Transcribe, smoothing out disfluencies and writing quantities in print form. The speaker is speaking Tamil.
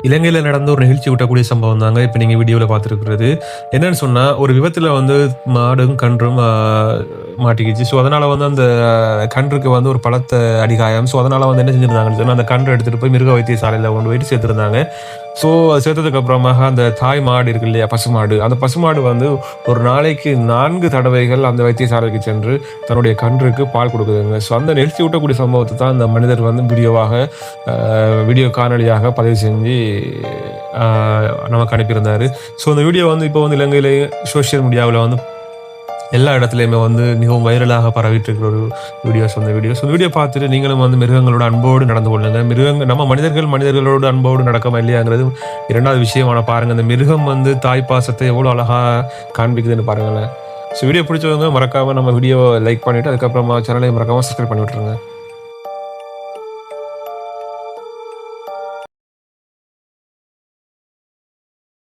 இலங்கையில நடந்த ஒரு நெகிழ்ச்சி ஊட்டக்கூடிய சம்பவம் தாங்க இப்ப நீங்க வீடியோல பார்த்துருக்கிறது. என்னன்னு சொன்னா, ஒரு விபத்துல வந்து மாடும், கன்றும் மாட்டிக்கிச்சு. ஸோ, அதனால வந்து அந்த கன்றுக்கு வந்து ஒரு பலத்த அடிகாயம். ஸோ, அதனால வந்து என்ன செஞ்சிருந்தாங்கன்னு சொன்னா, அந்த கன்ற எடுத்துட்டு போய் மிருக வைத்தியசாலையில கொண்டு போயிட்டு சேர்த்திருந்தாங்க. ஸோ, சேர்த்ததுக்கு அப்புறமாக அந்த தாய் மாடு இருக்கு இல்லையா? பசுமாடு. அந்த பசுமாடு வந்து ஒரு நாளைக்கு 4 தடவைகள் அந்த வைத்தியசாலைக்கு சென்று தன்னுடைய கன்றுக்கு பால் குடுக்குதுங்க. ஸோ, அந்த நெகிழ்ச்சி ஊட்டக்கூடிய சம்பவத்த தான் இந்த மனிதர் வந்து வீடியோ காணொளியாக பதிவு செஞ்சு அ நமக்கு அனுப்பியிருந்தாரு. ஸோ, அந்த வீடியோ வந்து இப்போ வந்து இலங்கையிலே சோசியல் மீடியாவுல வந்து எல்லா இடத்துலயுமே வந்து மிகவும் வைரலாக பரவிட்டு இருக்கிற ஒரு வீடியோஸ் அந்த வீடியோஸ். அந்த வீடியோ பார்த்துட்டு நீங்களும் வந்து மிருகங்களோட அன்போடு நடந்து கொள்ளுங்க. நம்ம மனிதர்களோடு அன்போடு நடக்கமா இல்லையாங்கிறது 2வது விஷயம். ஆனா பாருங்க, அந்த மிருகம் வந்து தாய் பாசத்தை எவ்வளோ அழகா காண்பிக்குதுன்னு பாருங்களேன். ஸோ வீடியோ பிடிச்சவங்க மறக்காம நம்ம வீடியோவ லைக் பண்ணிட்டு, அதுக்கப்புறமா சேனலையும் மறக்காம சப்ஸ்கிரைப் பண்ணி விட்டுருங்க.